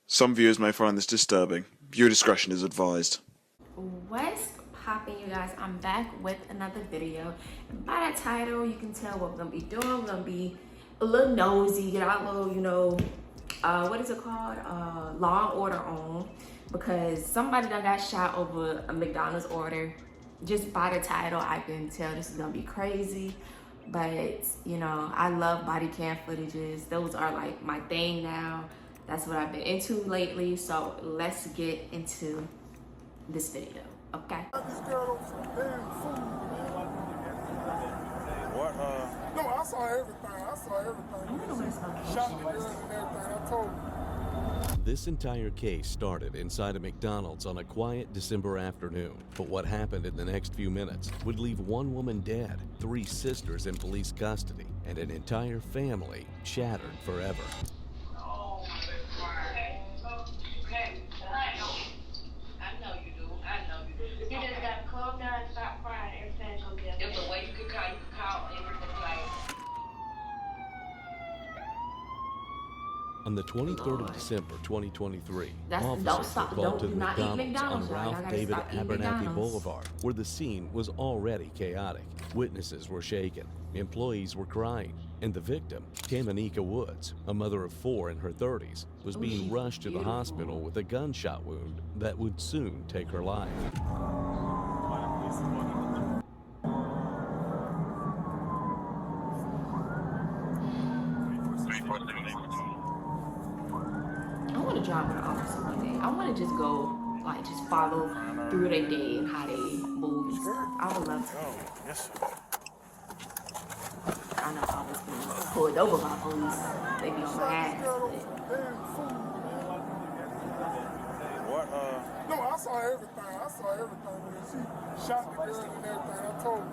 Some viewers may find this disturbing. Viewer discretion is advised. What's popping, you guys? I'm back with another video. And by that title, you can tell what we're gonna be doing. We're gonna be a little nosy, get our little, what is it called? Law and Order on, because somebody done got shot over a McDonald's order. Just by the title, I can tell this is gonna be crazy. But I love body cam footages. Those are like my thing now. That's what I've been into lately. So let's get into this video, okay? What? No, I saw everything. I wonder what it's Shot the girl and everything. I told you. This entire case started inside a McDonald's on a quiet December afternoon. But what happened in the next few minutes would leave one woman dead, 3 sisters in police custody, and an entire family shattered forever. You just got to calm down and stop crying. Everything's gonna be okay. There's a way you can call everything like. On the 23rd of December, 2023, Don't officers stop. were called to Do the not eat McDonald's on McDonald's, y'all. Y'all Ralph gotta David stop eating Abernathy McDonald's. Boulevard, where the scene was already chaotic. Witnesses were shaken, employees were crying, and the victim, Tamanika Woods, a mother of 4 in her 30s, was being rushed to the hospital with a gunshot wound that would soon take her life. I want to drive with an officer one day. I want to just go, just follow through their day and how they move. I would love to. Yes. I know I was being pulled over by police. They be on my ass. What? No, I saw everything. When she shot the girl and everything. I told you.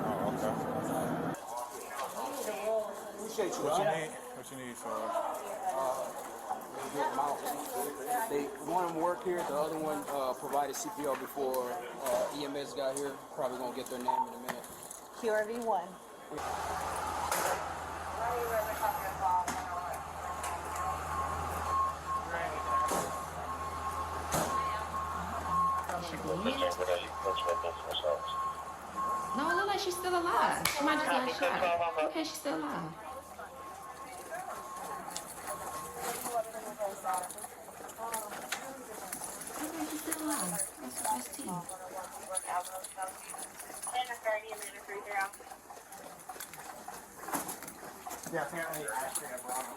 Oh, okay. Appreciate you. What you need, sir? One of them work here, the other one provided CPR before EMS got here. Probably gonna get their name in a minute. QRV1. No, it look like she's still alive. She might just got shot. Okay, she's still alive. Okay, she's still alive. That's T. Yeah, apparently Ashley had brought him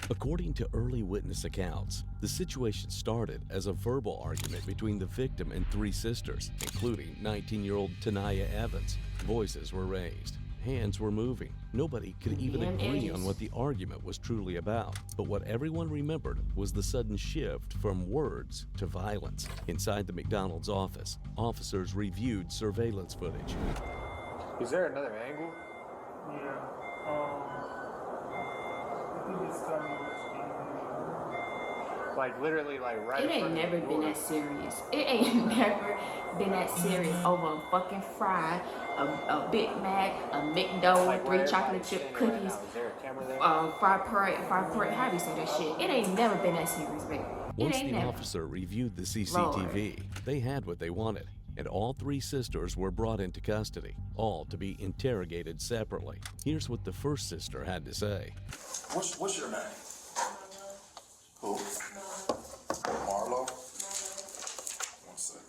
According to early witness accounts, the situation started as a verbal argument between the victim and 3 sisters, including 19-year-old Tanaya Evans. Voices were raised. Hands were moving. Nobody could even agree on what the argument was truly about. But what everyone remembered was the sudden shift from words to violence. Inside the McDonald's office, officers reviewed surveillance footage. Is there another angle? Yeah. I think it's like literally like right. It ain't never been that serious. It ain't never been that serious over a fucking fry, a Big Mac, a McDonald's, 3 chocolate chip cookies, Is there a camera there? fried pork. How do you say that shit? It ain't never been that serious, baby. Once It ain't the never. officer reviewed the CCTV, they had what they wanted, and all 3 sisters were brought into custody, all to be interrogated separately. Here's what the first sister had to say. What's your name? Who? Marlo? 1 second.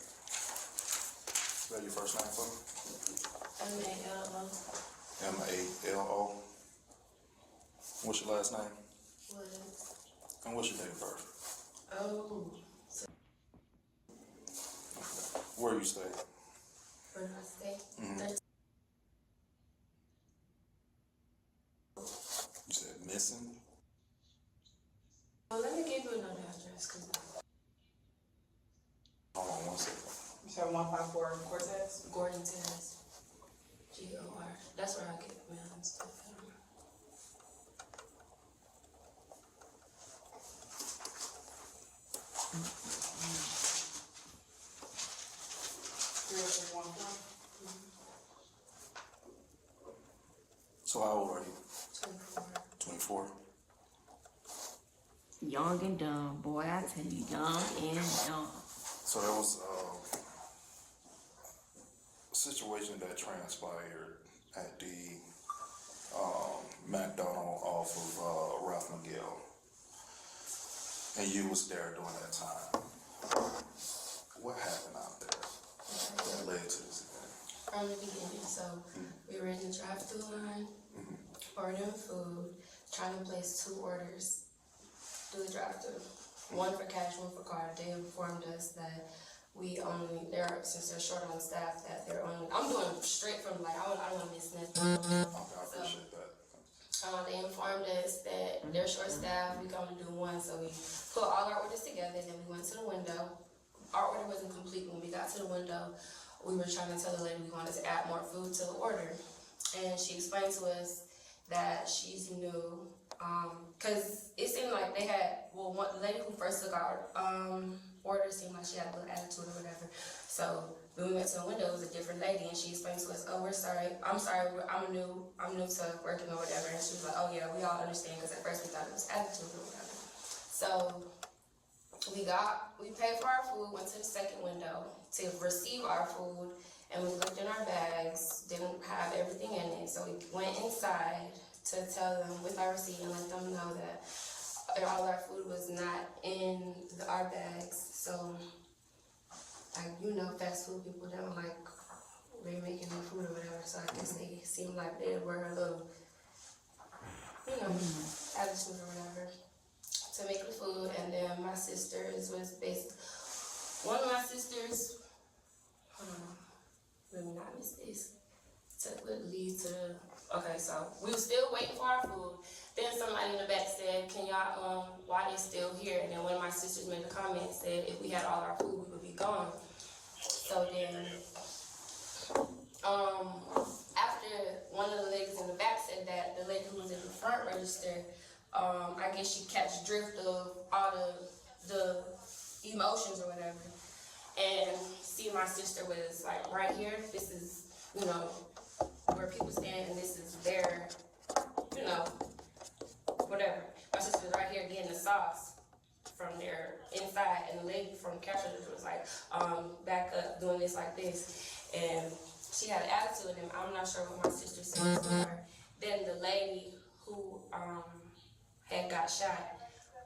Spell your first name for me. M-A-L-O. M-A-L-O. What's your last name? Williams. And what's your date of birth? Oh. Where you stay? Fresno State. Mm-hmm. You said missing? Well, let me give you another address. Hold on 1 second. You said 154 Cortez? Gordon Terrace. G-O-R. That's where I keep mail and stuff. So how old are you? 24. 24? Young and dumb, boy, I tell you, young and dumb. So there was a situation that transpired at the McDonald's off of Ralph McGill, and you was there during that time. What happened out there that led to this event? From the beginning, so we were in the drive-thru line, ordering food, trying to place 2 orders through the drive-thru. One for cash, one for card. They informed us that since they're short on staff, that they're only, I'm doing straight from like, I don't want to miss nothing. Okay, I appreciate that. They informed us that they're short staffed, we can only do 1, so we put all our orders together, then we went to the window. Our order wasn't complete when we got to the window. We were trying to tell the lady we wanted to add more food to the order. And she explained to us that she's new, cause it seemed like they had, the lady who first took our order seemed like she had a little attitude or whatever. So when we went to the window, it was a different lady, and she explained to us, "Oh, we're sorry. I'm sorry. I'm new to working or whatever." And she was like, "Oh yeah, we all understand," because at first we thought it was attitude or whatever. So we paid for our food, went to the second window to receive our food, and we looked in our bags, didn't have everything in it. So we went inside to tell them with our receipt and let them know that all our food was not in our bags. So, like, fast food people don't like remaking their food or whatever. So I guess they seemed like they were a little, attitude or whatever to make the food. And then my sisters was one of my sisters, let me not miss this, okay, so we were still waiting for our food. Then somebody in the back said, "Can y'all, why they still here?" And then one of my sisters made a comment and said, "If we had all our food, we would be gone." So then, after one of the ladies in the back said that, the lady who was in the front register, I guess she catch drift of all the emotions or whatever. And see, my sister was like right here. This is, where people stand, and this is their, whatever. My sister was right here getting the sauce from their inside, and the lady from the cash register was like, back up, doing this like this. And she had an attitude, and I'm not sure what my sister said to her. Then the lady who had got shot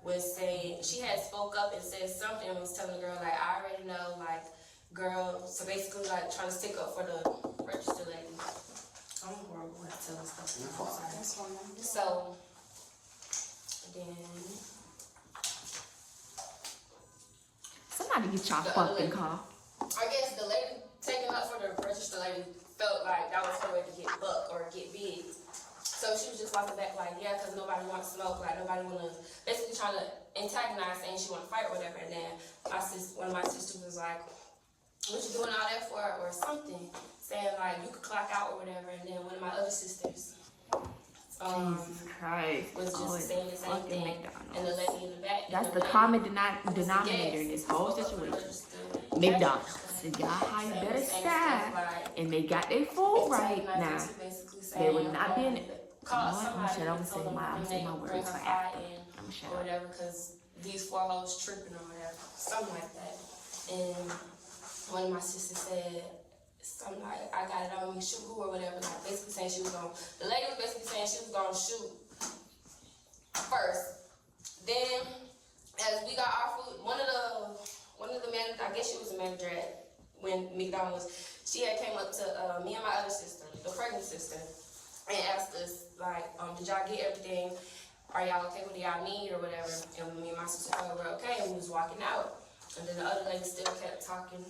was saying, she had spoke up and said something and was telling the girl, like, "I already know, like, girl," so basically like trying to stick up for the register lady. I'm horrible at telling stuff. I'm sorry. So then Somebody get y'all fucking car. I guess the lady taking up for the register lady felt like that was her way to get buck or get big. So she was just walking back like, yeah, because nobody wants smoke, like nobody want to, basically trying to antagonize, saying she want to fight or whatever. And then one of my sisters was like, "What you doing all that for?" or something, saying like, "You could clock out," or whatever. And then one of my other sisters Jesus Christ. was just saying the same thing. McDonald's. And the lady in the back. That's the common denominator in this whole situation. McDonald's. And y'all hire better staff, and they got their food right now. They would not be in it. I'm gonna shut up and say my words for after. I'm shut or up. whatever, because these 4 hoes tripping or whatever, something like that. And one of my sisters said something like, "I got it on me, shoot who," or whatever, like basically saying she was gonna, the lady was basically saying she was gonna shoot first. Then as we got our food, one of the managers, I guess she was a manager at McDonald's, she had came up to me and my other sister, the pregnant sister, and asked us like, "Did y'all get everything? Are y'all okay? What do y'all need or whatever?" And me and my sister told her we're okay, and we was walking out. And then the other lady still kept talking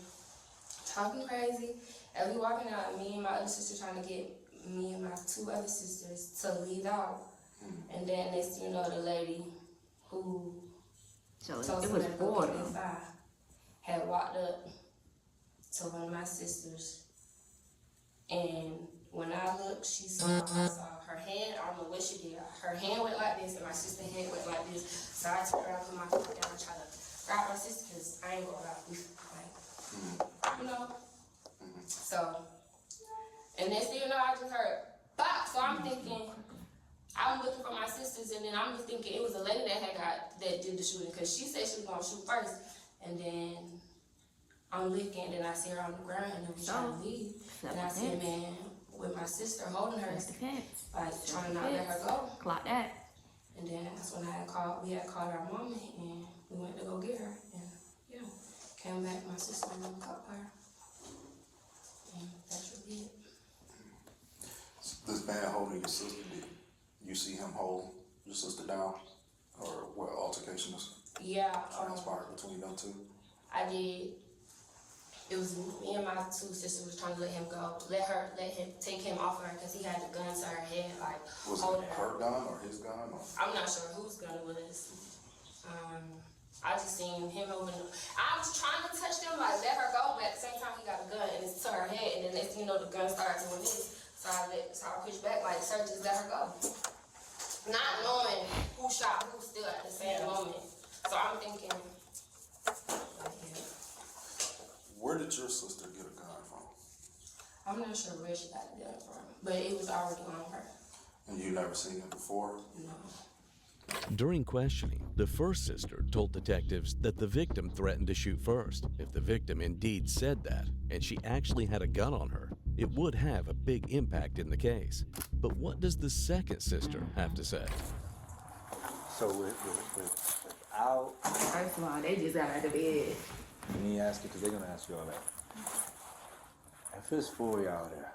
crazy. As we walking out, me and my other sister trying to get me and my 2 other sisters to leave out. And then next thing you know, the lady who So told it was somebody to go 4 get of them. inside had walked up to one of my sisters. And when I looked, I saw her hand, I don't know what she did. Her hand went like this, and my sister's hand went like this. So I turned around, put my foot down, and tried to grab my sister, because I ain't gonna lie, So, and next thing you know, I just heard, "Bop!" So I'm thinking, I'm looking for my sisters, and then I'm just thinking it was a lady that had got that did the shooting, because she said she was gonna shoot first, and then I'm looking, and then I see her on the ground, and we trying to leave, and I see a man with my sister holding her, like trying to not let her go. Clock that. And then that's when we had called our mama, and we went to go get her, and yeah, came back, my sister and them caught her, and that's really it. This man holding your sister, did you see him hold your sister down? Or what altercation was Yeah, transpired between them two? I did. It was me and my two sisters was trying to let him go, let him take him off of her, because he had the gun to her head, like Was holding it her gun or his gun? Or? I'm not sure whose gun it was. I just seen him holding. I was trying to touch them, like let her go, but at the same time he got a gun and it's to her head, and then next thing you know the gun started doing this. So I pushed back, like sir, just let her go. Not knowing who shot who still at the same moment. So I'm thinking, Where did your sister get a gun from? I'm not sure where she got the gun from, but it was already on her. And you never seen it before? No. During questioning, the first sister told detectives that the victim threatened to shoot first. If the victim indeed said that, and she actually had a gun on her, it would have a big impact in the case. But what does the second sister have to say? So without, First of all, they just got out of bed. me asking, because they're going to ask you all that. If it's 4 y'all there,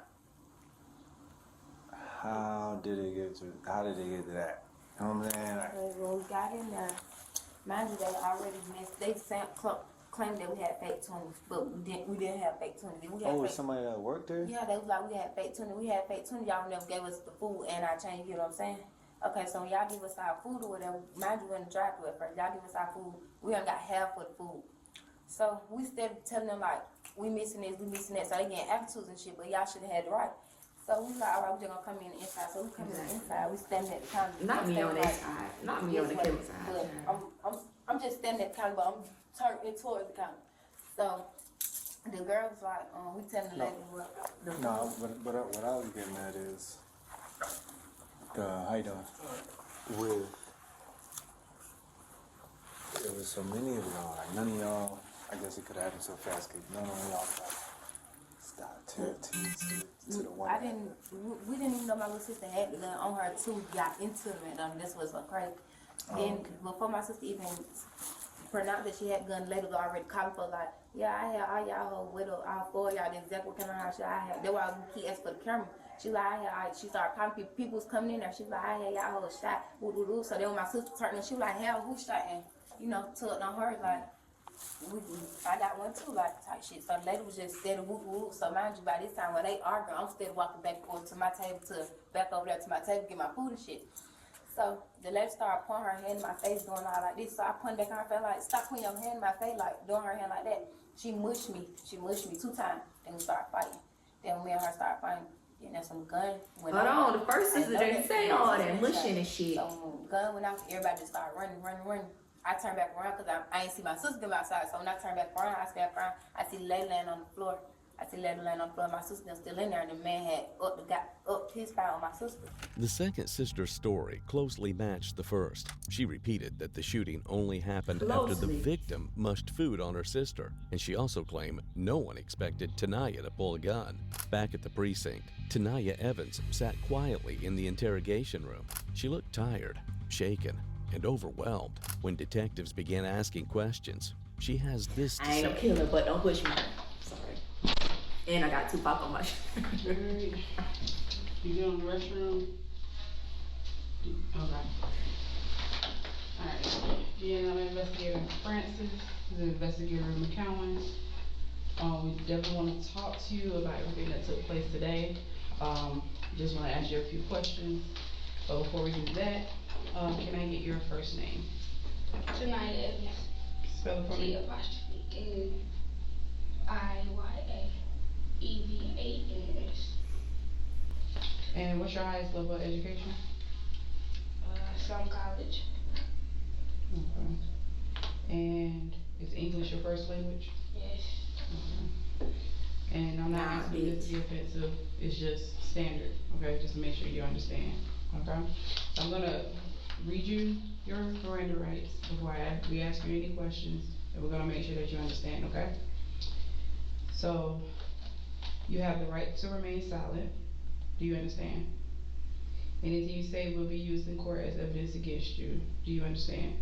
how did they get to that? You know what I'm saying? Like, When we got in there, mind you, they already missed. They claimed that we had fake 20s, but we didn't have fake 20s. We had was somebody that worked there? Yeah, they was like, we had fake 20. We had fake 20. Y'all never gave us the food and our change, you know what I'm saying? Okay, so when y'all give us our food or whatever, mind you, we're in the drive-thru at first. Y'all give us our food. We only got half of the food. So we started telling them, like, we missing this, we missing that. So they getting attitudes and shit, but y'all should have had the right. So we like, all right, we just gonna come in the inside. So we come in the inside. We standing at the counter. Not me on that side. Not me on the camera side. But I'm just standing at the counter, but I'm turned towards the counter. So the girl was like, we telling the lady what the No, but what I was getting at is, how you doing? With, there was so many of y'all, like none of y'all, I guess it could have happened so fast, because none of y'all like, stop to the one. We didn't even know my little sister had the gun on her too. Got into it, and this was so crazy. Then before my sister even pronounced that she had a gun, the lady was already calling for like, yeah, I had all y'all with all 4 of y'all. That's exactly what kind of house I had. That's why we keep asking for the camera. She like, she started calling people. People was coming in there. She was like, I had y'all whole shot. Woo. So then when my sister turned and she was like, hell, who shot? And tugged on her like. I got one too, like type shit. So the lady was just steady whoop. So mind you, by this time when they arguing, I'm still walking back and forth to my table back over there to my table to get my food and shit. So the lady started pointing her hand in my face, doing all like this. So I pointed back on her face like, stop putting your hand in my face, like doing her hand like that. She mushed me 2 times. Then we started fighting. Then me and her started fighting. And then some gun went off. Hold on, the first sister didn't say all that mushing and shit. So when gun went off, everybody just started running. I turned back around because I ain't see my sister come outside. So when I turned back around, I see the lady laying on the floor. My sister still in there, and the man had up his fire on my sister. The second sister's story closely matched the first. She repeated that the shooting only happened after the victim mushed food on her sister, and she also claimed no one expected Tanaya to pull a gun. Back at the precinct, Tanaya Evans sat quietly in the interrogation room. She looked tired, shaken, and overwhelmed. When detectives began asking questions, she has this to I ain't no say. killer, but don't push me. Sorry. And I got 2 pop on my shirt. You go in the restroom? Okay. Alright. GNL investigator Francis, the investigator McCowan. We definitely want to talk to you about everything that took place today. Just want to ask you a few questions. But before we do that, can I get your first name? Tonight Evans. Spell it for me. T''Iyaevans. And what's your highest level of education? Some college. Okay. And is English your first language? Yes. Okay. And I'm not asking this to be offensive, it's just standard, okay? Just to make sure you understand, okay? So I'm gonna read you your Miranda rights before we ask you any questions, and we're gonna make sure that you understand, okay? So, you have the right to remain silent. Do you understand? Anything you say will be used in court as evidence against you. Do you understand?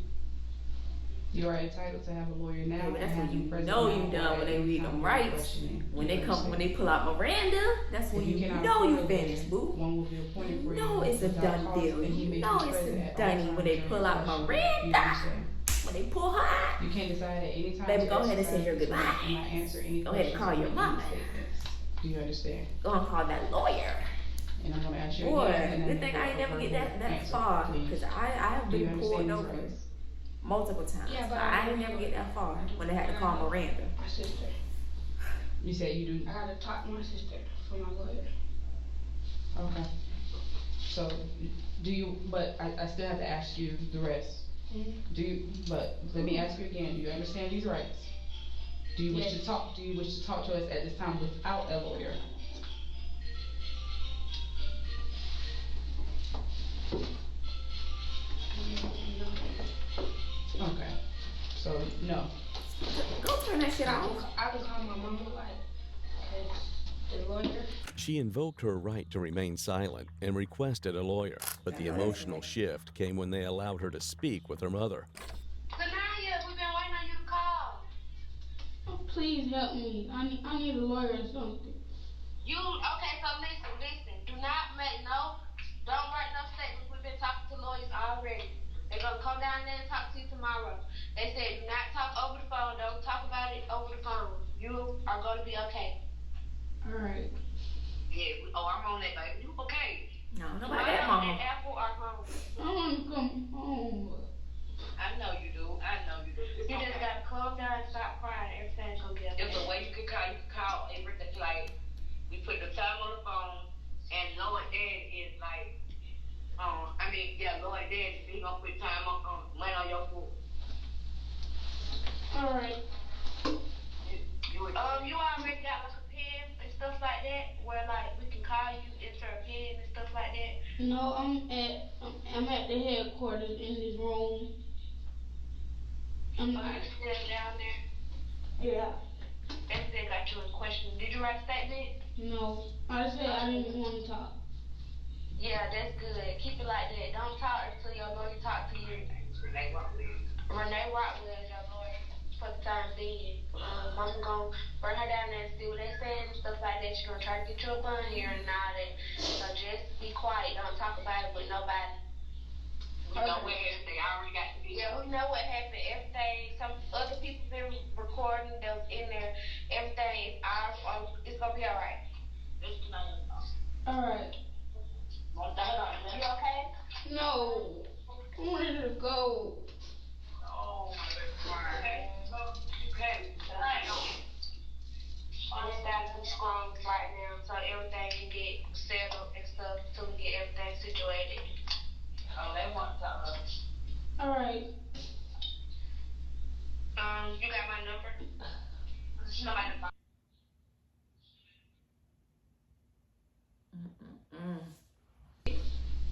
You are entitled to have a lawyer now. Baby, that's and when have you them present know now you or done when at they any read time them during rights. questioning. When Do you they come, when understand? they pull out Miranda, that's when If you cannot know you afford a finished, lawyer, boo. one will be appointed for You you know it's a without done cost, deal. and he You may know be it's present a at all done when times they during pull the out questioning. Do you Miranda. understand? When they pull her out. You can't decide at any time Baby, to go ahead and exercise say your this right goodbye. and not answer any Go ahead and questions call or your make mama. any statements. Do you understand? Go and call that lawyer. And I'm gonna ask you Boy, again. good thing I ain't never get that far. Because I have Do you been pulled understand these over rights? multiple times. Yeah, but but I ain't never get that far when they had to call Miranda. My sister. You said you do. I gotta talk to my sister for my lawyer. Okay. So, do you? But I still have to ask you the rest. Mm-hmm. Do you? But let me ask you again. Do you understand these rights? Do you wish to talk? Do you wish to talk to us at this time without a lawyer? Okay. So no. Go turn that shit off. I can call my mama, like, cause the lawyer. She invoked her right to remain silent and requested a lawyer, but the emotional shift came when they allowed her to speak with her mother. Kanaya, we've been waiting on you to call. Please help me. I need a lawyer or something. Okay, so listen. Do not don't write no statements. We've been talking to lawyers already. They're gonna come down there and talk to you tomorrow. They said do not talk over the phone. Don't talk about it over the phone. You are gonna be okay. Alright. Yeah, I'm on that, baby. You okay? No, nobody that mama. Apple or home. I want to come home. I know you do. You just gotta calm down and stop crying. Everything's gonna be okay. There's a way you can call. You can call everything. Like, we put the time on the phone, and Lord Dad is like, Lord Dad, he gonna put time on money on your food. Alright. You already got like a pen and stuff like that, where like we can call you, enter a pen and stuff like that. No, I'm at the headquarters in this room. I'm not. You still down there? Yeah. They still got you in question. Did you write a statement? No. I said I didn't want to talk. Yeah, that's good. Keep it like that. Don't talk until your lawyer talk to you. Renee Rockwell is your lawyer for the time being. Mama gonna bring her down there and see what they saying and stuff like that. She's gonna try to get you a bond here and all that. So just be quiet. Don't talk about it with nobody. We know what happened. They already got to be. Yeah, we know what happened. Everything. Some other people been recording. That was in there. Everything is it's gonna be alright. Alright. You okay? No. I'm ready to go. Oh, okay. You can. I just gotta be strong right now so everything can get settled and stuff till we get everything situated. Oh, they want to talk to us. Alright. You got my number? Somebody.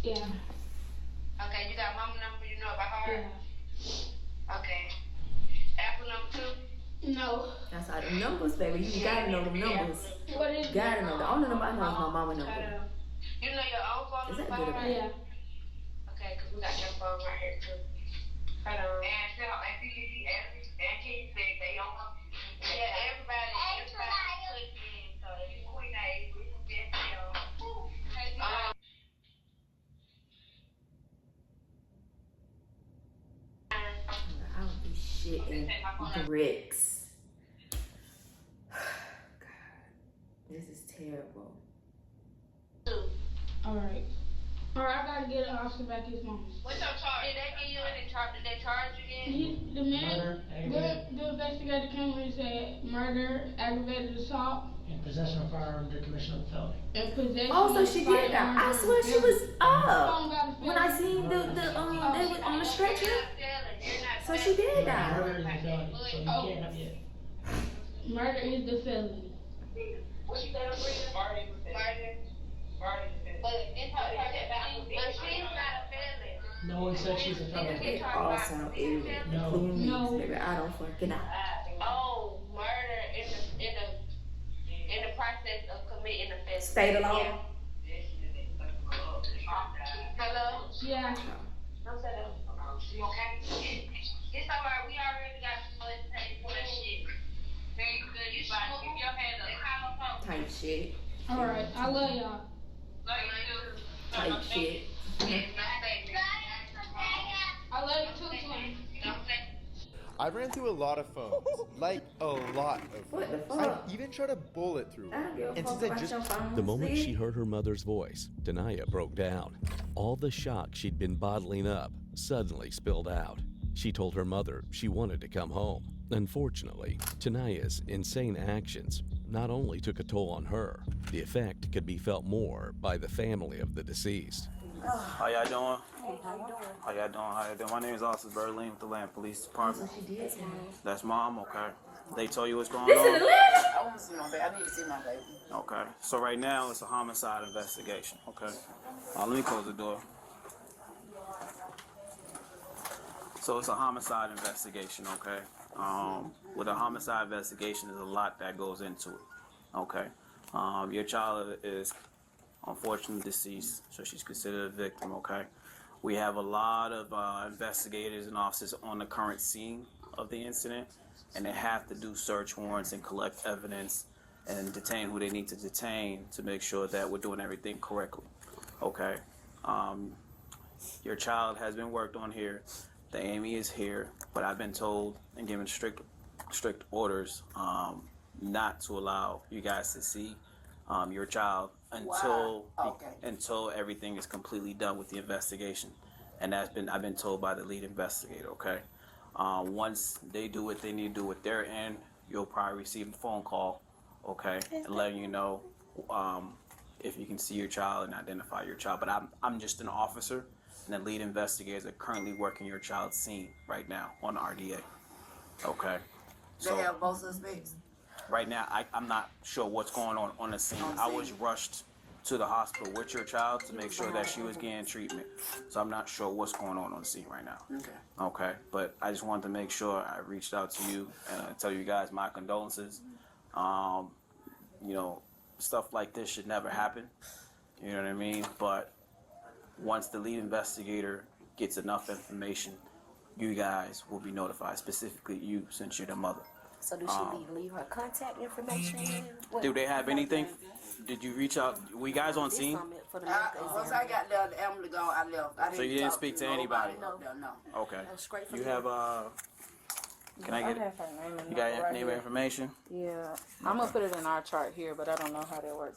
Yeah. Okay, you got mama number, you know about her? Yeah. Okay. Apple number 2? No. That's all them numbers, baby. You gotta know them numbers. What is You gotta know. The only number I know is my mama number. You know your own phone Is number? that good or bad? Yeah. Okay, because we got your phone right here too. Hold on. And tell Auntie Lily and Keith said they don't want you. Yeah, everybody put in. So it's Queen A, we can get I would be shitting bricks. God, this is terrible. Alright. Alright, I gotta get Oscar back his mom. What's your charge? Did they give you any charge? Did they charge you then? The man, the investigator came and said murder, aggravated assault, and possession of firearm under commission of felony. and possession. Oh, so of she did that. I firearm swear she felony. was up when I seen they was on the stretcher. So she did that. Murder is a felony, so you can't have it. Murder is the felony. What you said, Murder. But she's not a felon. No one said she's a felon. They all sound ignorant, No. including me. No. Baby, I don't fucking know. Oh, murder in the process of committing offense. State alone. Yeah. Hello? Yeah. I'm set up. You okay? It's alright. We already got some money paid for that shit. Very good. You should keep your hands up. Type shit. All right. I love y'all. Love you. Type shit. I love you too, twin. I ran through a lot of phones. Like, a lot of phones. What the fuck? I even tried to bullet through I don't give a it. And fuck since I about just your phone. The moment See? she heard her mother's voice, Tanaya broke down. All the shock she'd been bottling up suddenly spilled out. She told her mother she wanted to come home. Unfortunately, Tanaya's insane actions not only took a toll on her, the effect could be felt more by the family of the deceased. How y'all doing? How y'all doing? My name is Officer Berlin with the Land Police Department. That's mom, okay. They told you what's going This is on? Atlanta. I want to see my baby. I need to see my baby. Okay. So right now it's a homicide investigation, okay? Let me close the door. So it's a homicide investigation, okay? With a homicide investigation, there's a lot that goes into it, okay? Your child is unfortunately deceased, so she's considered a victim, okay? We have a lot of investigators and officers on the current scene of the incident, and they have to do search warrants and collect evidence and detain who they need to detain to make sure that we're doing everything correctly, okay? Your child has been worked on here. The Amy is here, but I've been told and given strict orders not to allow you guys to see your child until everything is completely done with the investigation, and I've been told by the lead investigator. Okay, once they do what they need to do with their end, you'll probably receive a phone call, okay, and letting you know if you can see your child and identify your child. But I'm just an officer, and the lead investigators are currently working your child's scene right now on RDA. Okay, They have both suspects. right now, I'm not sure what's going on the scene. I was rushed to the hospital with your child to make sure that she was getting treatment. So I'm not sure what's going on the scene right now. Okay. Okay, but I just wanted to make sure I reached out to you and tell you guys my condolences. You know, stuff like this should never happen. You know what I mean? But once the lead investigator gets enough information, you guys will be notified, specifically you, since you're the mother. So do she leave her contact information? Do they have anything? Did you reach out? We guys on scene? Once I got there, the ambulance gone, I left. So you didn't speak to anybody? No. Okay. You have can I get it? You got her name and information? Yeah, I'm gonna put it in our chart here, but I don't know how that works.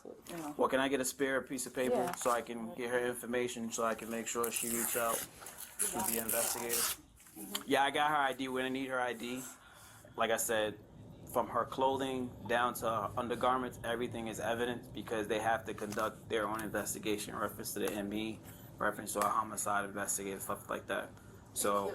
Well, can I get a spare piece of paper Yeah. so I can get her information so I can make sure she reach out to the investigator? Yeah, I got her ID. We're gonna need her ID. Like I said, from her clothing down to her undergarments, everything is evidence because they have to conduct their own investigation, reference to the ME, reference to a homicide investigator, stuff like that. So,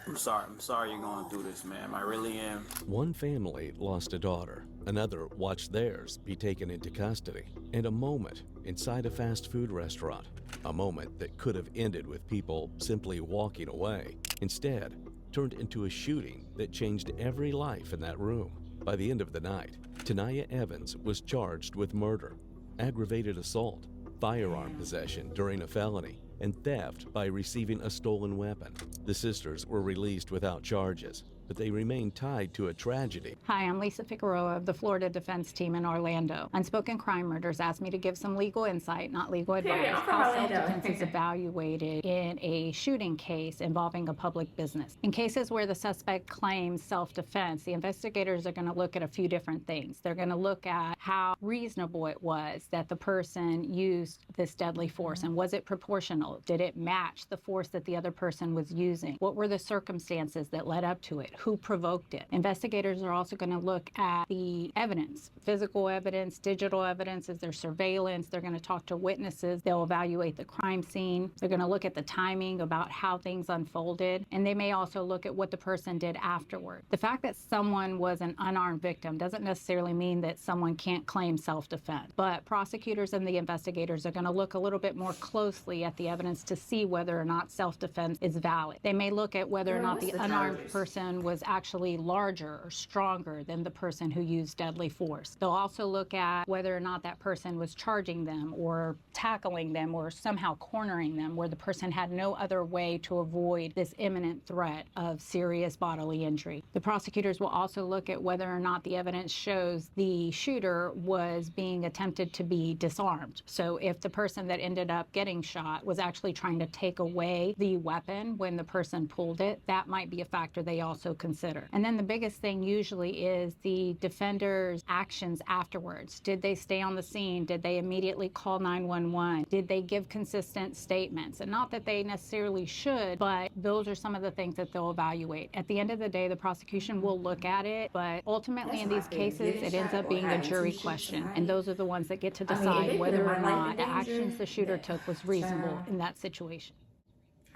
I'm sorry you're going through this, ma'am. I really am. One family lost a daughter. Another watched theirs be taken into custody. And a moment inside a fast food restaurant. A moment that could have ended with people simply walking away. Instead, turned into a shooting that changed every life in that room. By the end of the night, Tanaya Evans was charged with murder, aggravated assault, firearm possession during a felony, and theft by receiving a stolen weapon. The sisters were released without charges, but they remain tied to a tragedy. Hi, I'm Lisa Figueroa of the Florida Defense Team in Orlando. Unspoken Crime Murders asked me to give some legal insight, not legal advice, how self-defense is evaluated in a shooting case involving a public business. In cases where the suspect claims self-defense, the investigators are going to look at a few different things. They're going to look at how reasonable it was that the person used this deadly force, and was it proportional? Did it match the force that the other person was using? What were the circumstances that led up to it? who provoked it. Investigators are also going to look at the evidence, physical evidence, digital evidence. Is there surveillance? They're going to talk to witnesses. They'll evaluate the crime scene. They're going to look at the timing about how things unfolded. And they may also look at what the person did afterward. The fact that someone was an unarmed victim doesn't necessarily mean that someone can't claim self-defense. But prosecutors and the investigators are going to look a little bit more closely at the evidence to see whether or not self-defense is valid. They may look at whether or not the unarmed person was actually larger or stronger than the person who used deadly force. They'll also look at whether or not that person was charging them or tackling them or somehow cornering them, where the person had no other way to avoid this imminent threat of serious bodily injury. The prosecutors will also look at whether or not the evidence shows the shooter was being attempted to be disarmed. So if the person that ended up getting shot was actually trying to take away the weapon when the person pulled it, that might be a factor they also consider. And then the biggest thing usually is the defender's actions afterwards. Did they stay on the scene? Did they immediately call 911? Did they give consistent statements? And not that they necessarily should, but those are some of the things that they'll evaluate. At the end of the day, the prosecution will look at it, but ultimately in these cases, it ends up being a jury question. And those are the ones that get to decide whether or not the actions the shooter took was reasonable in that situation.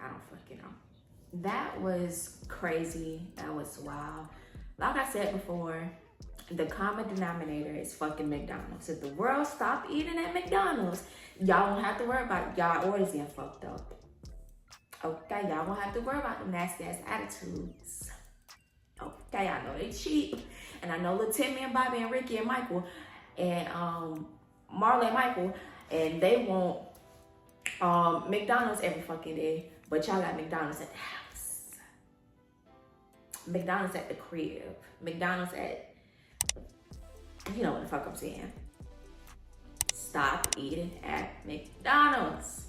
I don't fucking know. That was crazy. That was wild. Like I said before, the common denominator is fucking McDonald's. If the world stopped eating at McDonald's, y'all won't have to worry about y'all orders getting fucked up. Okay, y'all won't have to worry about them nasty ass attitudes. Okay, I know they cheap. And I know little Timmy and Bobby and Ricky and Michael and Marley and Michael, and they want McDonald's every fucking day. But y'all got McDonald's at the house. McDonald's at the crib. McDonald's at, you know what the fuck I'm saying. Stop eating at McDonald's.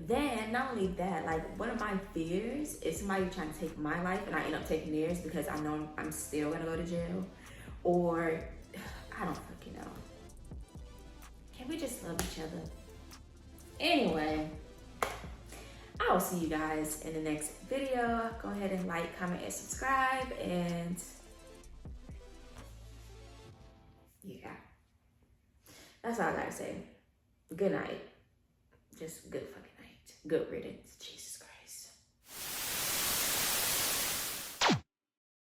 Then, not only that, like, one of my fears is somebody trying to take my life and I end up taking theirs because I know I'm still gonna go to jail. Or, I don't fucking know. Can we just love each other? Anyway, I will see you guys in the next video. Go ahead and like, comment, and subscribe. And yeah, that's all I gotta say. Good night. Just good fucking night. Good riddance. Jesus.